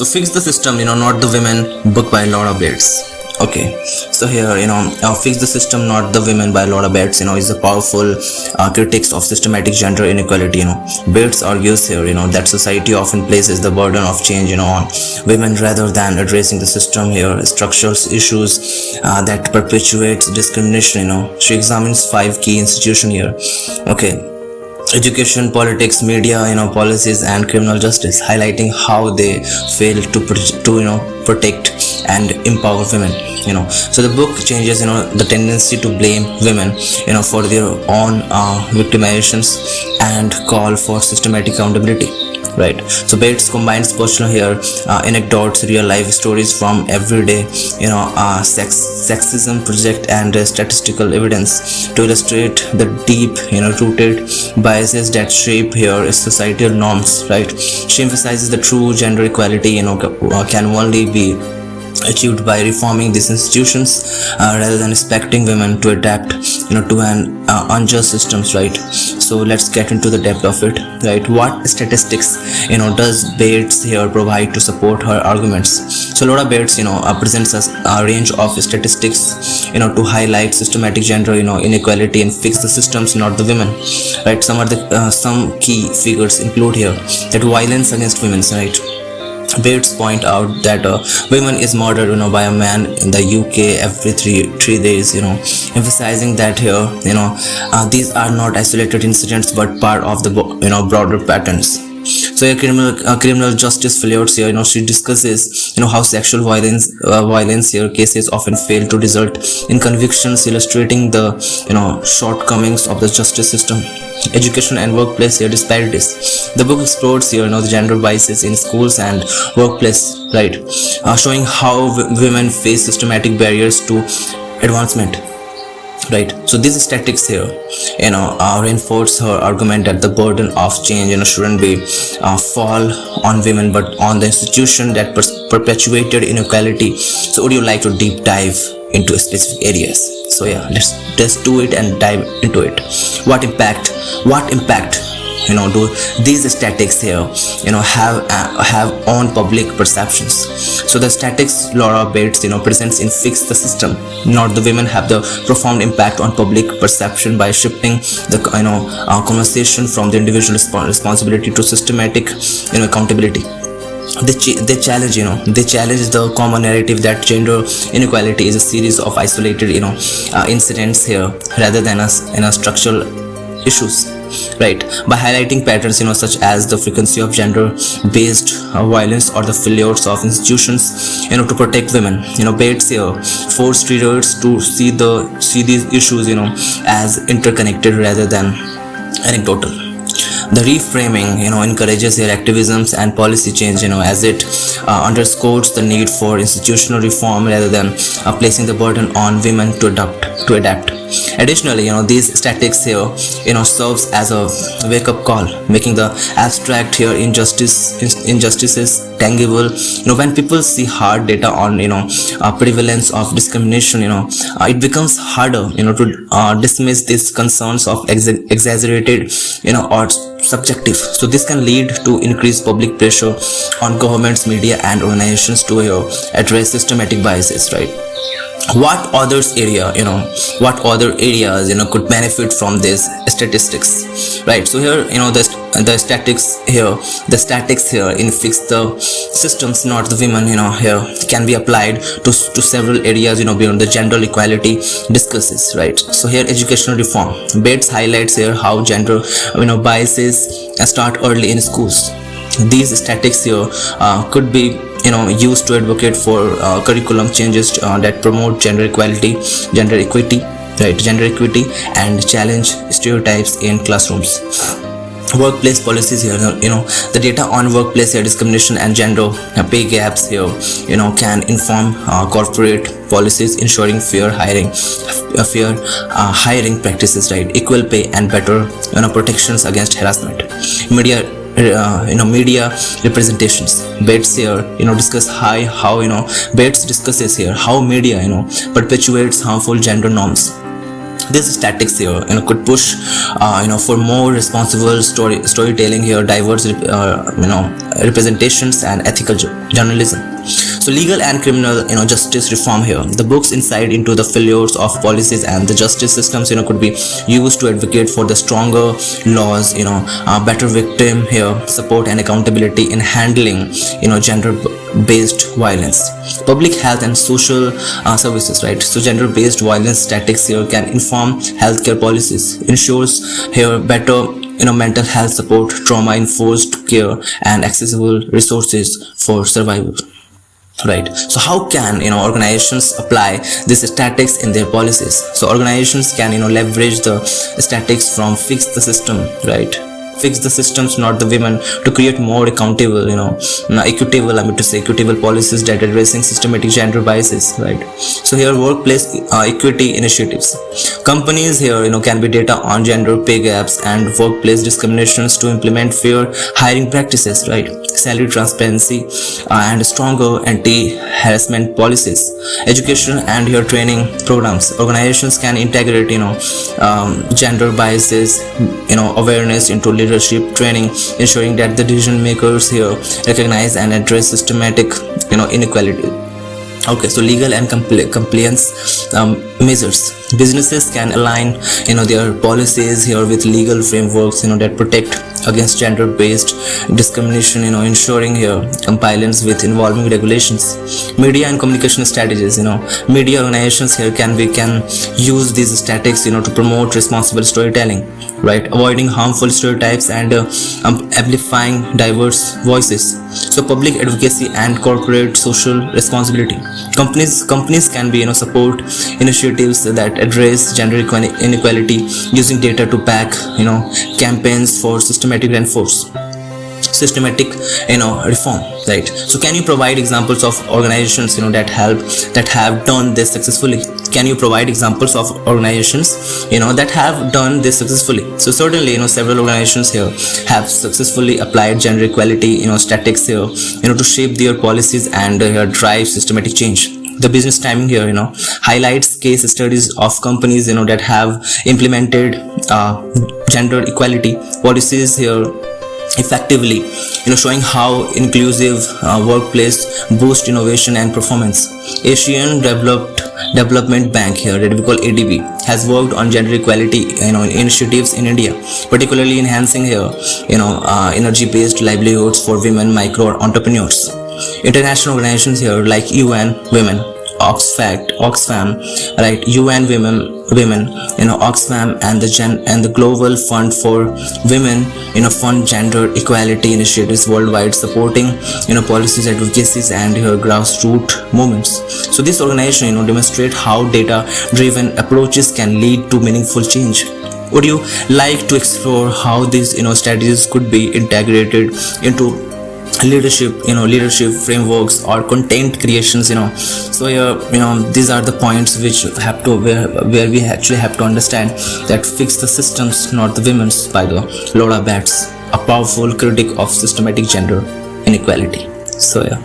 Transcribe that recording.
So fix the system, not the women, book by Laura Bates. Okay, so here, fix the system, not the women by Laura Bates, is a powerful critics of systematic gender inequality. Bates argues here, that society often places the burden of change, on women rather than addressing the system here, structural issues that perpetuates discrimination. She examines 5 key institutions here. Okay. Education, politics, media, policies, and criminal justice, highlighting how they fail to protect and empower women. So the book changes the tendency to blame women for their own victimizations and call for systematic accountability. Right. So Bates combines personal here, anecdotes, real life stories from everyday, sexism project and statistical evidence to illustrate the deep, rooted biases that shape here societal norms. Right. She emphasizes the true gender equality, can only be achieved by reforming these institutions rather than expecting women to adapt to an unjust systems. Right. So let's get into the depth of it. Right. What statistics does Bates here provide to support her arguments? So Laura Bates presents us a range of statistics to highlight systematic gender inequality and fix the systems, not the women. Right. Some key figures include here that violence against women. Right. Bates point out that women is murdered by a man in the UK every three days, emphasizing that here these are not isolated incidents but part of the broader patterns. So here criminal justice failures here, she discusses how sexual violence here cases often fail to result in convictions, illustrating the shortcomings of the justice system. Education and workplace here disparities. The book explores here the gender biases in schools and workplace, right, showing how women face systematic barriers to advancement. Right. So these statistics here reinforce her argument that the burden of change shouldn't be fall on women but on the institution that perpetuated inequality. So would you like to deep dive into specific areas? So yeah, let's do it and dive into it. What impact do these statistics here have on public perceptions? So the statistics Laura Bates presents in Fix the System, Not the Women have the profound impact on public perception by shifting the conversation from the individual responsibility to systematic accountability. They challenge the common narrative that gender inequality is a series of isolated incidents here rather than structural issues. Right. By highlighting patterns such as the frequency of gender based violence or the failures of institutions to protect women, Bates here forced readers to see these issues as interconnected rather than anecdotal. The reframing encourages their activisms and policy change as it underscores the need for institutional reform rather than placing the burden on women to adapt. Additionally, these statistics here serves as a wake-up call, making the abstract here injustices tangible. When people see hard data on prevalence of discrimination, it becomes harder to dismiss these concerns of exaggerated or subjective. So this can lead to increased public pressure on governments, media, and organizations to address systematic biases. Right. What other areas could benefit from these statistics? Right. So here the statistics here in Fix the Systems, Not the Women here can be applied to several areas beyond the gender equality discusses. Right. So here educational reform. Bates highlights here how gender biases start early in schools. These statistics here could be used to advocate for curriculum changes that promote gender equity, and challenge stereotypes in classrooms. Workplace policies here, the data on workplace discrimination and gender pay gaps here, can inform corporate policies, ensuring fair hiring practices, right, equal pay and better protections against harassment. Media representations. Bates here Bates discusses here how media perpetuates harmful gender norms. These statics here, could push, for more responsible storytelling here, diverse, representations, and ethical journalism. So legal and criminal, justice reform here. The book's insight into the failures of policies and the justice systems, could be used to advocate for the stronger laws, better victim here support and accountability in handling, gender-based violence. Public health and social services, right? So gender-based violence statics here can inform healthcare policies, ensures here better mental health support, trauma enforced care, and accessible resources for survival. Right. So how can organizations apply these statics in their policies? So organizations can leverage the statics from fix the system, right? Fix the systems, not the women, to create more accountable, equitable policies that addressing systematic gender biases, right? So here workplace equity initiatives. Companies here, can be data on gender pay gaps and workplace discriminations to implement fair hiring practices, right? Salary transparency and stronger anti-harassment policies. Education and your training programs. Organizations can integrate, gender biases, awareness into leadership training, ensuring that the decision makers here recognize and address systematic, inequality. Okay, so legal and compliance measures. Businesses can align, their policies here with legal frameworks, that protect against gender-based discrimination, ensuring here compliance with involving regulations. Media and communication strategies. Media organizations here can use these statics, to promote responsible storytelling, right? Avoiding harmful stereotypes and amplifying diverse voices. So public advocacy and corporate social responsibility. Companies can be support initiatives that address gender inequality using data to back campaigns for systematic reform, right? So can you provide examples of organizations that have done this successfully? Can you provide examples of organizations that have done this successfully? So certainly several organizations here have successfully applied gender equality statics here to shape their policies and drive systematic change. The business timing here highlights case studies of companies that have implemented gender equality policies here effectively, showing how inclusive workplace boost innovation and performance. Asian Development Bank here, that we call ADB, has worked on gender equality initiatives in India, particularly enhancing here energy-based livelihoods for women micro entrepreneurs. International organizations here like UN Women, Oxfam, right? UN Women, Oxfam, and the Global Fund for Women, fund gender equality initiatives worldwide, supporting policies, advocacies, and grassroots movements. So this organization demonstrate how data-driven approaches can lead to meaningful change. Would you like to explore how these strategies could be integrated into leadership frameworks or content creations? So here these are the points which have to where we actually have to understand that fix the systems, not the women's, by the Laura Batts, a powerful critic of systematic gender inequality. So yeah.